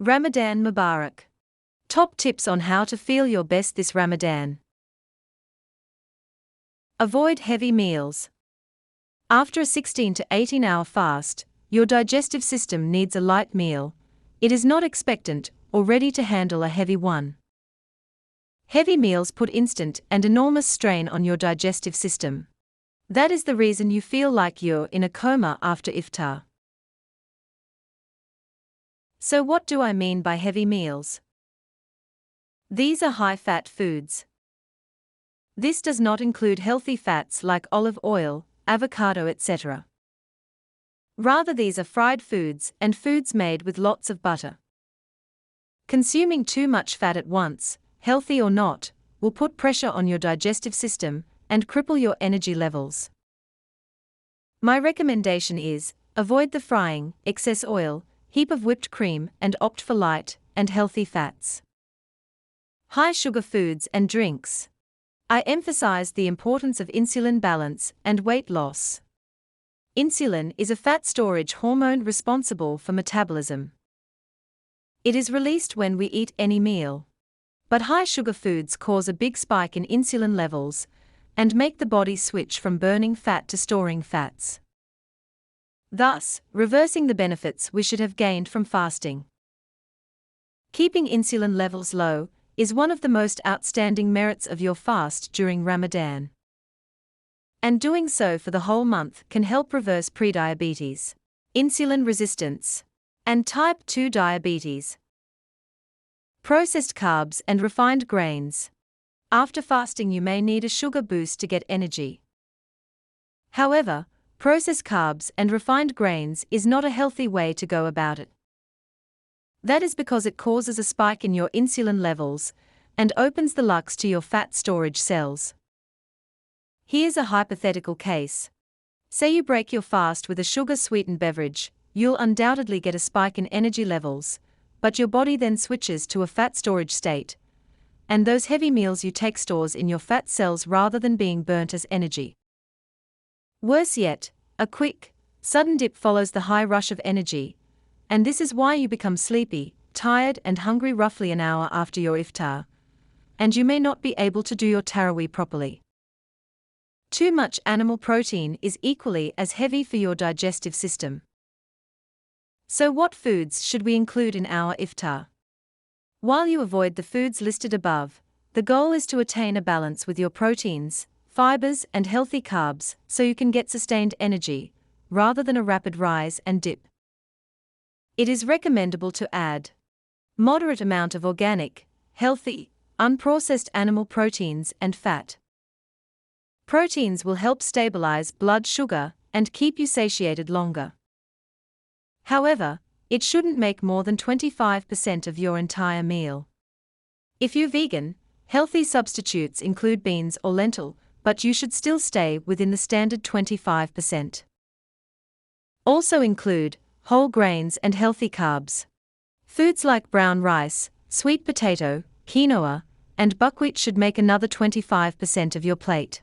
Ramadan Mubarak. Top tips on how to feel your best this Ramadan. Avoid heavy meals. After a 16 to 18 hour fast, your digestive system needs a light meal. It is not expectant or ready to handle a heavy one. Heavy meals put instant and enormous strain on your digestive system. That is the reason you feel like you're in a coma after iftar. So what do I mean by heavy meals? These are high-fat foods. This does not include healthy fats like olive oil, avocado, etc. Rather, these are fried foods and foods made with lots of butter. Consuming too much fat at once, healthy or not, will put pressure on your digestive system and cripple your energy levels. My recommendation is, avoid the frying, excess oil, heap of whipped cream, and opt for light and healthy fats. High sugar foods and drinks. I emphasize the importance of insulin balance and weight loss. Insulin is a fat storage hormone responsible for metabolism. It is released when we eat any meal. But high sugar foods cause a big spike in insulin levels and make the body switch from burning fat to storing fats, thus reversing the benefits we should have gained from fasting. Keeping insulin levels low is one of the most outstanding merits of your fast during Ramadan. And doing so for the whole month can help reverse prediabetes, insulin resistance, and type 2 diabetes. Processed carbs and refined grains. After fasting, you may need a sugar boost to get energy. However, processed carbs and refined grains is not a healthy way to go about it. That is because it causes a spike in your insulin levels and opens the lux to your fat storage cells. Here's a hypothetical case. Say you break your fast with a sugar-sweetened beverage, you'll undoubtedly get a spike in energy levels, but your body then switches to a fat storage state, and those heavy meals you take stores in your fat cells rather than being burnt as energy. Worse yet, a quick, sudden dip follows the high rush of energy, and this is why you become sleepy, tired and hungry roughly an hour after your iftar, and you may not be able to do your tarawih properly. Too much animal protein is equally as heavy for your digestive system. So what foods should we include in our iftar? While you avoid the foods listed above, the goal is to attain a balance with your proteins, fibers and healthy carbs so you can get sustained energy, rather than a rapid rise and dip. It is recommendable to add moderate amount of organic, healthy, unprocessed animal proteins and fat. Proteins will help stabilize blood sugar and keep you satiated longer. However, it shouldn't make more than 25% of your entire meal. If you're vegan, healthy substitutes include beans or lentil, but you should still stay within the standard 25%. Also include whole grains and healthy carbs. Foods like brown rice, sweet potato, quinoa, and buckwheat should make another 25% of your plate.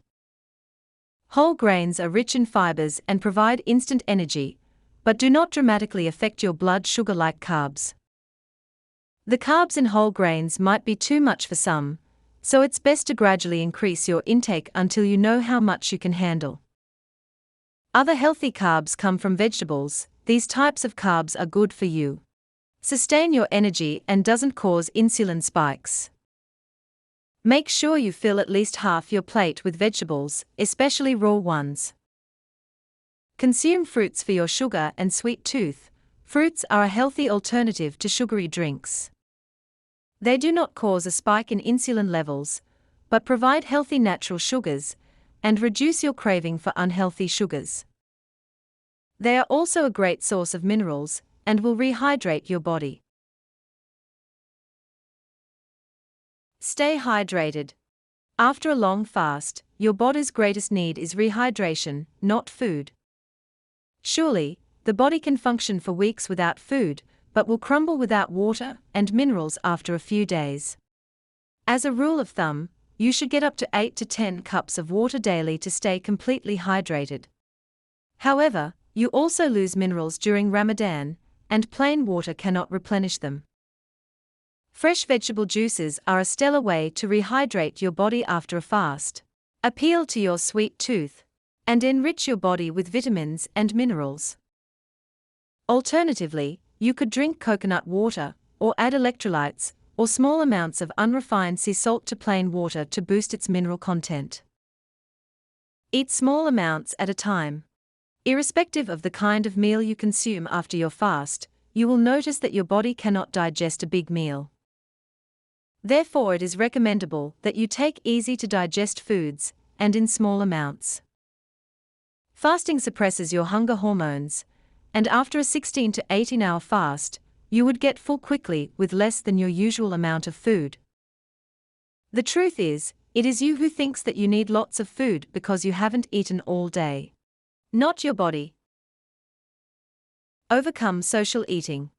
Whole grains are rich in fibers and provide instant energy, but do not dramatically affect your blood sugar like carbs. The carbs in whole grains might be too much for some, so it's best to gradually increase your intake until you know how much you can handle. Other healthy carbs come from vegetables. These types of carbs are good for you. Sustain your energy and doesn't cause insulin spikes. Make sure you fill at least half your plate with vegetables, especially raw ones. Consume fruits for your sugar and sweet tooth. Fruits are a healthy alternative to sugary drinks. They do not cause a spike in insulin levels, but provide healthy natural sugars and reduce your craving for unhealthy sugars. They are also a great source of minerals and will rehydrate your body. Stay hydrated. After a long fast, your body's greatest need is rehydration, not food. Surely, the body can function for weeks without food, but will crumble without water and minerals after a few days. As a rule of thumb, you should get up to 8 to 10 cups of water daily to stay completely hydrated. However, you also lose minerals during Ramadan, and plain water cannot replenish them. Fresh vegetable juices are a stellar way to rehydrate your body after a fast, appeal to your sweet tooth, and enrich your body with vitamins and minerals. Alternatively, you could drink coconut water, or add electrolytes, or small amounts of unrefined sea salt to plain water to boost its mineral content. Eat small amounts at a time. Irrespective of the kind of meal you consume after your fast, you will notice that your body cannot digest a big meal. Therefore, it is recommendable that you take easy-to-digest foods, and in small amounts. Fasting suppresses your hunger hormones, and after a 16 to 18-hour fast, you would get full quickly with less than your usual amount of food. The truth is, it is you who thinks that you need lots of food because you haven't eaten all day. Not your body. Overcome social eating.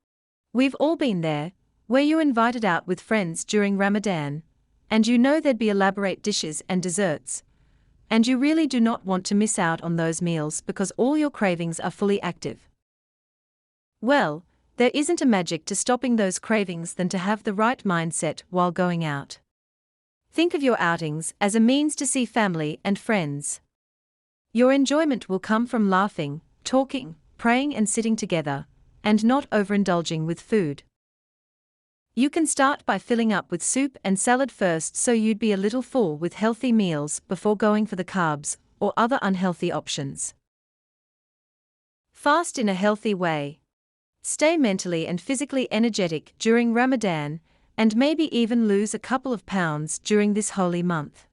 We've all been there, where you're invited out with friends during Ramadan, and you know there'd be elaborate dishes and desserts, and you really do not want to miss out on those meals because all your cravings are fully active. Well, there isn't a magic to stopping those cravings than to have the right mindset while going out. Think of your outings as a means to see family and friends. Your enjoyment will come from laughing, talking, praying and sitting together, and not overindulging with food. You can start by filling up with soup and salad first so you'd be a little full with healthy meals before going for the carbs or other unhealthy options. Fast in a healthy way. Stay mentally and physically energetic during Ramadan, and maybe even lose a couple of pounds during this holy month.